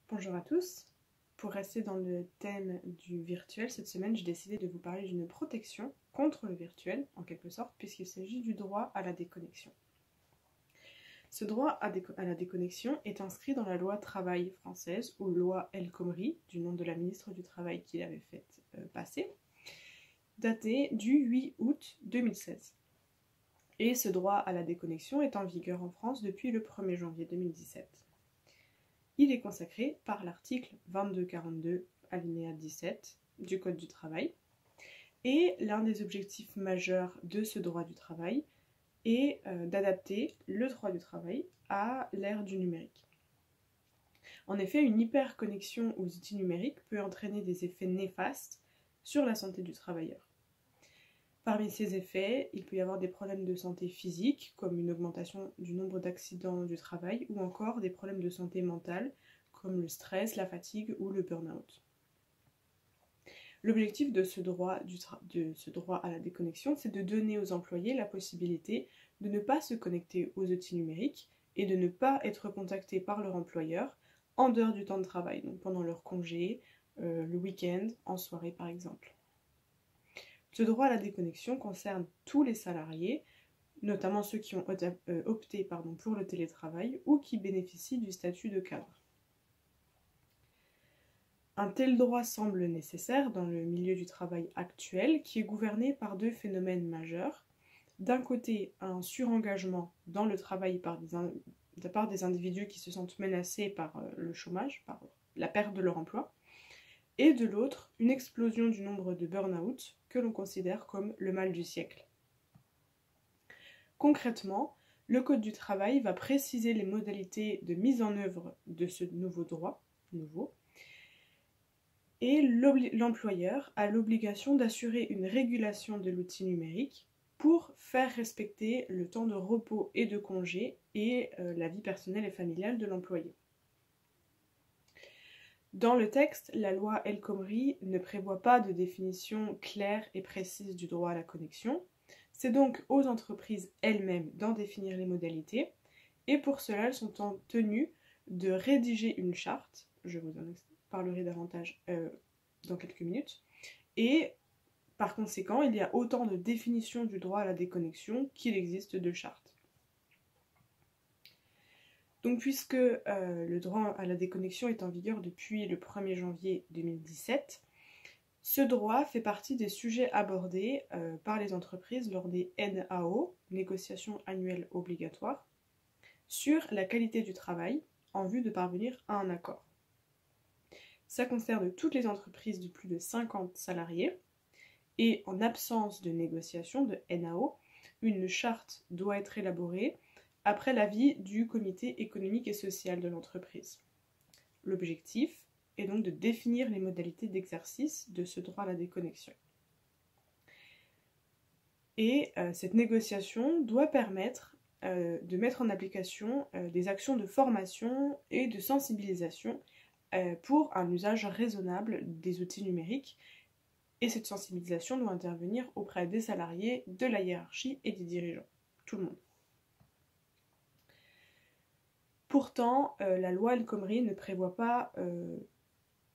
Bonjour à tous. Pour rester dans le thème du virtuel, cette semaine, j'ai décidé de vous parler d'une protection contre le virtuel, en quelque sorte, puisqu'il s'agit du droit à la déconnexion. Ce droit à la déconnexion est inscrit dans la loi travail française, ou loi El Khomri, du nom de la ministre du Travail qui l'avait faite passer, datée du 8 août 2016. Et ce droit à la déconnexion est en vigueur en France depuis le 1er janvier 2017. Il est consacré par l'article 2242, alinéa 17 du Code du travail. Et l'un des objectifs majeurs de ce droit du travail est d'adapter le droit du travail à l'ère du numérique. En effet, une hyperconnexion aux outils numériques peut entraîner des effets néfastes sur la santé du travailleur. Parmi ces effets, il peut y avoir des problèmes de santé physique, comme une augmentation du nombre d'accidents du travail, ou encore des problèmes de santé mentale, comme le stress, la fatigue ou le burn-out. L'objectif de ce droit à la déconnexion, c'est de donner aux employés la possibilité de ne pas se connecter aux outils numériques et de ne pas être contactés par leur employeur en dehors du temps de travail, donc pendant leur congé, le week-end, en soirée par exemple. Ce droit à la déconnexion concerne tous les salariés, notamment ceux qui ont opté pour le télétravail ou qui bénéficient du statut de cadre. Un tel droit semble nécessaire dans le milieu du travail actuel qui est gouverné par deux phénomènes majeurs. D'un côté, un surengagement dans le travail par des individus qui se sentent menacés par le chômage, par la perte de leur emploi, et de l'autre, une explosion du nombre de burn-out que l'on considère comme le mal du siècle. Concrètement, le Code du travail va préciser les modalités de mise en œuvre de ce nouveau droit, et l'employeur a l'obligation d'assurer une régulation de l'outil numérique pour faire respecter le temps de repos et de congé et la vie personnelle et familiale de l'employé. Dans le texte, la loi El Khomri ne prévoit pas de définition claire et précise du droit à la connexion. C'est donc aux entreprises elles-mêmes d'en définir les modalités, et pour cela, elles sont tenues de rédiger une charte, je vous en parlerai davantage dans quelques minutes, et par conséquent, il y a autant de définitions du droit à la déconnexion qu'il existe de chartes. Donc puisque le droit à la déconnexion est en vigueur depuis le 1er janvier 2017, ce droit fait partie des sujets abordés par les entreprises lors des NAO, négociations annuelles obligatoires, sur la qualité du travail en vue de parvenir à un accord. Ça concerne toutes les entreprises de plus de 50 salariés et en absence de négociation de NAO, une charte doit être élaborée après l'avis du comité économique et social de l'entreprise. L'objectif est donc de définir les modalités d'exercice de ce droit à la déconnexion. Et cette négociation doit permettre de mettre en application des actions de formation et de sensibilisation pour un usage raisonnable des outils numériques. Et cette sensibilisation doit intervenir auprès des salariés, de la hiérarchie et des dirigeants, tout le monde. Pourtant, la loi El Khomri ne prévoit pas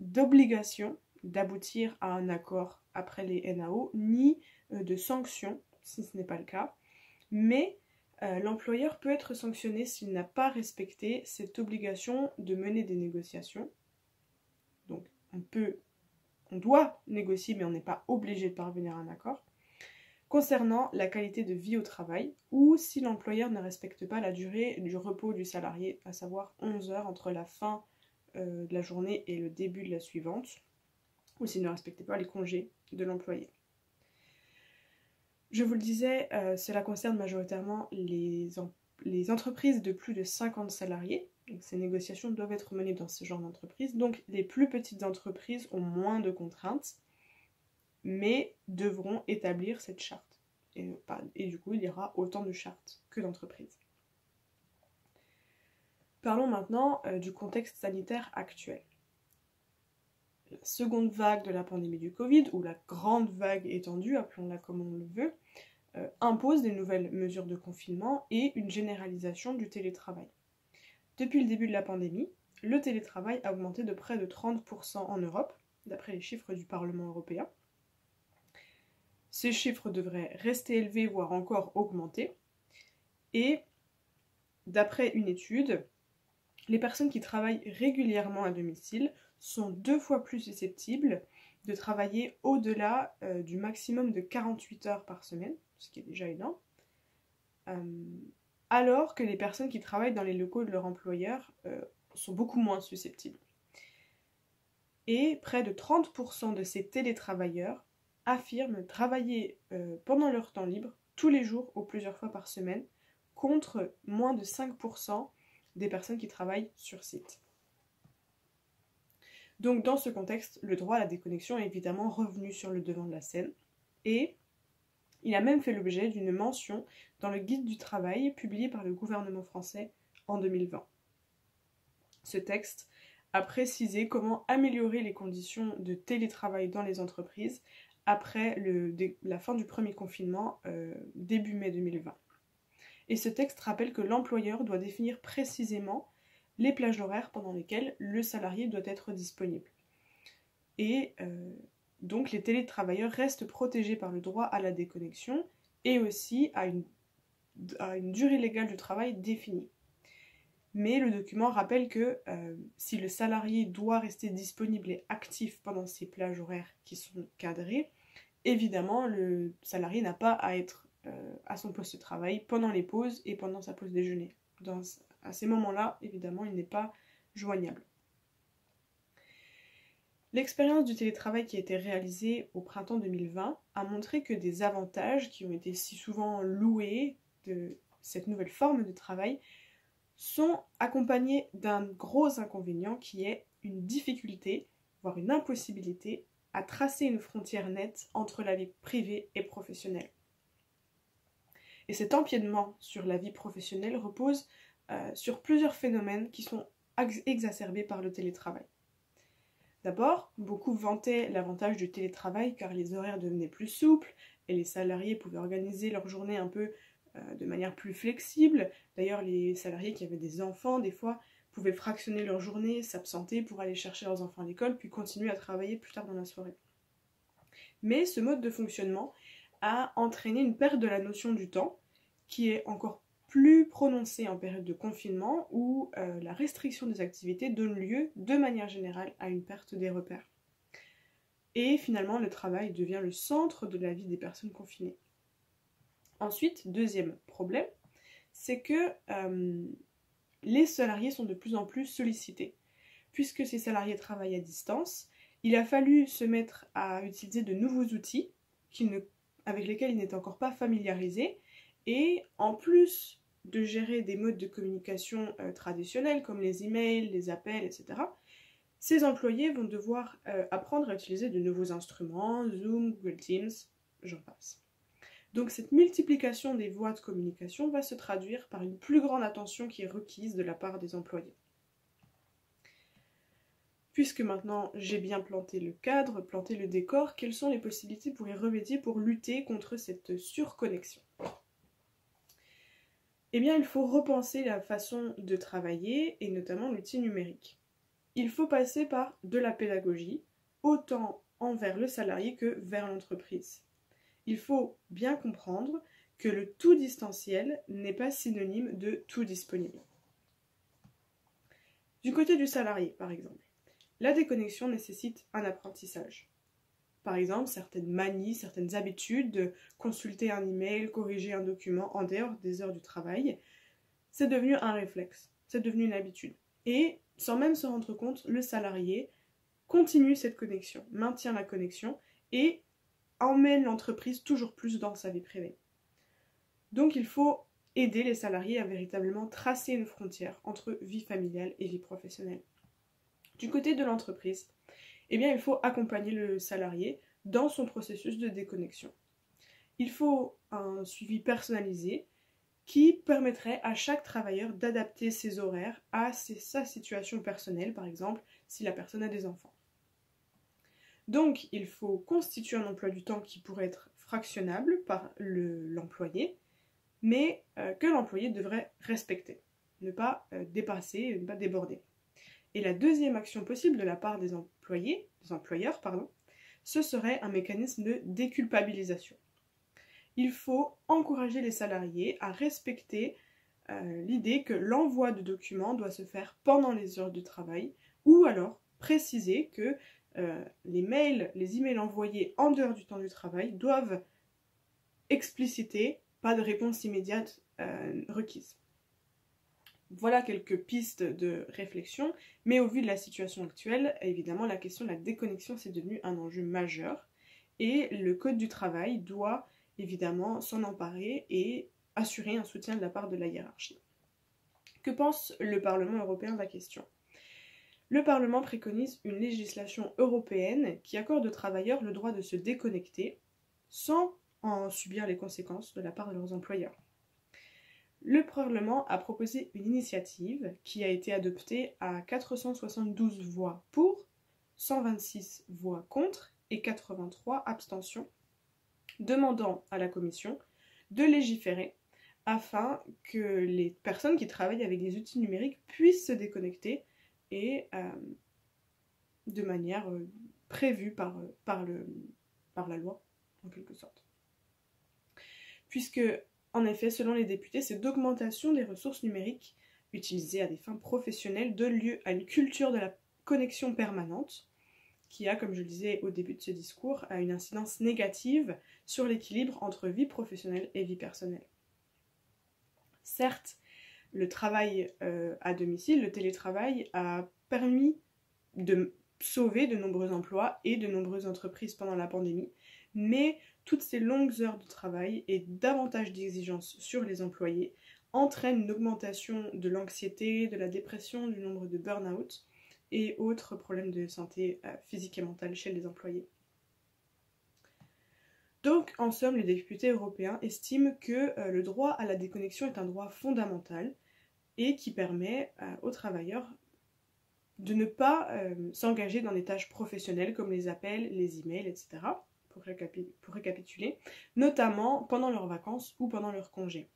d'obligation d'aboutir à un accord après les NAO, ni de sanctions, si ce n'est pas le cas, mais l'employeur peut être sanctionné s'il n'a pas respecté cette obligation de mener des négociations. Donc, on doit négocier, mais on n'est pas obligé de parvenir à un accord, concernant la qualité de vie au travail, ou si l'employeur ne respecte pas la durée du repos du salarié, à savoir 11 heures entre la fin de la journée et le début de la suivante, ou s'il ne respecte pas les congés de l'employé. Je vous le disais, cela concerne majoritairement les entreprises de plus de 50 salariés. Donc, ces négociations doivent être menées dans ce genre d'entreprise. Donc les plus petites entreprises ont moins de contraintes, mais devront établir cette charte. Et du coup, il y aura autant de chartes que d'entreprises. Parlons maintenant du contexte sanitaire actuel. La seconde vague de la pandémie du Covid, ou la grande vague étendue, appelons-la comme on le veut, impose des nouvelles mesures de confinement et une généralisation du télétravail. Depuis le début de la pandémie, le télétravail a augmenté de près de 30% en Europe, d'après les chiffres du Parlement européen. Ces chiffres devraient rester élevés, voire encore augmenter. Et d'après une étude, les personnes qui travaillent régulièrement à domicile sont 2 fois plus susceptibles de travailler au-delà du maximum de 48 heures par semaine, ce qui est déjà énorme, alors que les personnes qui travaillent dans les locaux de leur employeur sont beaucoup moins susceptibles. Et près de 30% de ces télétravailleurs affirment travailler pendant leur temps libre, tous les jours ou plusieurs fois par semaine, contre moins de 5% des personnes qui travaillent sur site. Donc dans ce contexte, le droit à la déconnexion est évidemment revenu sur le devant de la scène, et il a même fait l'objet d'une mention dans le guide du travail publié par le gouvernement français en 2020. Ce texte a précisé comment améliorer les conditions de télétravail dans les entreprises après la fin du premier confinement début mai 2020. Et ce texte rappelle que l'employeur doit définir précisément les plages horaires pendant lesquelles le salarié doit être disponible. Et donc les télétravailleurs restent protégés par le droit à la déconnexion et aussi à une durée légale de travail définie. Mais le document rappelle que si le salarié doit rester disponible et actif pendant ces plages horaires qui sont cadrées, évidemment le salarié n'a pas à être à son poste de travail pendant les pauses et pendant sa pause déjeuner. À ces moments-là, évidemment, il n'est pas joignable. L'expérience du télétravail qui a été réalisée au printemps 2020 a montré que des avantages qui ont été si souvent loués de cette nouvelle forme de travail sont accompagnés d'un gros inconvénient qui est une difficulté, voire une impossibilité, à tracer une frontière nette entre la vie privée et professionnelle. Et cet empiétement sur la vie professionnelle repose sur plusieurs phénomènes qui sont exacerbés par le télétravail. D'abord, beaucoup vantaient l'avantage du télétravail car les horaires devenaient plus souples et les salariés pouvaient organiser leur journée un peu de manière plus flexible. D'ailleurs, les salariés qui avaient des enfants, des fois, pouvaient fractionner leur journée, s'absenter pour aller chercher leurs enfants à l'école, puis continuer à travailler plus tard dans la soirée. Mais ce mode de fonctionnement a entraîné une perte de la notion du temps, qui est encore plus prononcée en période de confinement, où la restriction des activités donne lieu, de manière générale, à une perte des repères. Et finalement, le travail devient le centre de la vie des personnes confinées. Ensuite, deuxième problème, c'est que les salariés sont de plus en plus sollicités. Puisque ces salariés travaillent à distance, il a fallu se mettre à utiliser de nouveaux outils avec lesquels ils n'étaient encore pas familiarisés. Et en plus de gérer des modes de communication traditionnels comme les emails, les appels, etc., ces employés vont devoir apprendre à utiliser de nouveaux instruments, Zoom, Google Teams, j'en passe. Donc cette multiplication des voies de communication va se traduire par une plus grande attention qui est requise de la part des employés. Puisque maintenant j'ai bien planté le cadre, planté le décor, quelles sont les possibilités pour y remédier, pour lutter contre cette surconnexion ? Eh bien, il faut repenser la façon de travailler, et notamment l'outil numérique. Il faut passer par de la pédagogie, autant envers le salarié que vers l'entreprise. Il faut bien comprendre que le tout distanciel n'est pas synonyme de tout disponible. Du côté du salarié, par exemple, la déconnexion nécessite un apprentissage. Par exemple, certaines manies, certaines habitudes, de consulter un email, corriger un document en dehors des heures du travail, c'est devenu un réflexe, c'est devenu une habitude. Et sans même se rendre compte, le salarié continue cette connexion, maintient la connexion et emmène l'entreprise toujours plus dans sa vie privée. Donc il faut aider les salariés à véritablement tracer une frontière entre vie familiale et vie professionnelle. Du côté de l'entreprise, eh bien, il faut accompagner le salarié dans son processus de déconnexion. Il faut un suivi personnalisé qui permettrait à chaque travailleur d'adapter ses horaires à sa situation personnelle, par exemple, si la personne a des enfants. Donc, il faut constituer un emploi du temps qui pourrait être fractionnable par l'employé, mais que l'employé devrait respecter, ne pas dépasser, ne pas déborder. Et la deuxième action possible de la part des employeurs, ce serait un mécanisme de déculpabilisation. Il faut encourager les salariés à respecter l'idée que l'envoi de documents doit se faire pendant les heures de travail, ou alors préciser que les emails envoyés en dehors du temps du travail doivent expliciter pas de réponse immédiate requise. Voilà quelques pistes de réflexion, mais au vu de la situation actuelle, évidemment, la question de la déconnexion c'est devenu un enjeu majeur, et le Code du travail doit évidemment s'en emparer et assurer un soutien de la part de la hiérarchie. Que pense le Parlement européen de la question ? Le Parlement préconise une législation européenne qui accorde aux travailleurs le droit de se déconnecter sans en subir les conséquences de la part de leurs employeurs. Le Parlement a proposé une initiative qui a été adoptée à 472 voix pour, 126 voix contre et 83 abstentions, demandant à la Commission de légiférer afin que les personnes qui travaillent avec des outils numériques puissent se déconnecter et de manière prévue par la loi, en quelque sorte. Puisque, en effet, selon les députés, cette augmentation des ressources numériques utilisées à des fins professionnelles donne lieu à une culture de la connexion permanente qui a, comme je le disais au début de ce discours, une incidence négative sur l'équilibre entre vie professionnelle et vie personnelle. Certes, le travail à domicile, le télétravail, a permis de sauver de nombreux emplois et de nombreuses entreprises pendant la pandémie, mais toutes ces longues heures de travail et davantage d'exigences sur les employés entraînent une augmentation de l'anxiété, de la dépression, du nombre de burn-out et autres problèmes de santé physique et mentale chez les employés. Donc, en somme, les députés européens estiment que le droit à la déconnexion est un droit fondamental et qui permet aux travailleurs de ne pas s'engager dans des tâches professionnelles comme les appels, les emails, etc., pour récapituler, notamment pendant leurs vacances ou pendant leurs congés.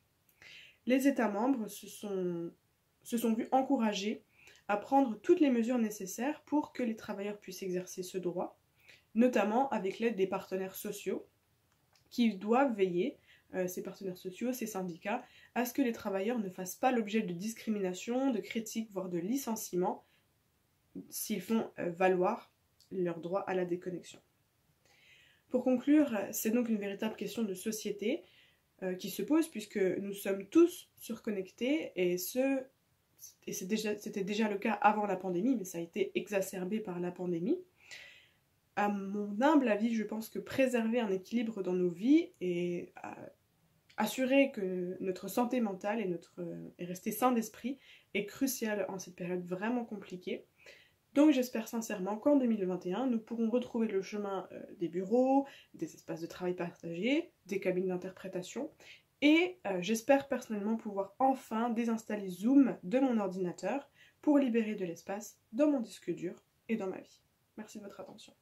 Les États membres se sont vus encouragés à prendre toutes les mesures nécessaires pour que les travailleurs puissent exercer ce droit, notamment avec l'aide des partenaires sociaux, qui doivent veiller, ces partenaires sociaux, ces syndicats, à ce que les travailleurs ne fassent pas l'objet de discrimination, de critiques, voire de licenciements, s'ils font valoir leur droit à la déconnexion. Pour conclure, c'est donc une véritable question de société qui se pose puisque nous sommes tous surconnectés et c'était déjà le cas avant la pandémie, mais ça a été exacerbé par la pandémie. À mon humble avis, je pense que préserver un équilibre dans nos vies et assurer que notre santé mentale et rester sain d'esprit est crucial en cette période vraiment compliquée. Donc j'espère sincèrement qu'en 2021, nous pourrons retrouver le chemin des bureaux, des espaces de travail partagés, des cabines d'interprétation, et j'espère personnellement pouvoir enfin désinstaller Zoom de mon ordinateur pour libérer de l'espace dans mon disque dur et dans ma vie. Merci de votre attention.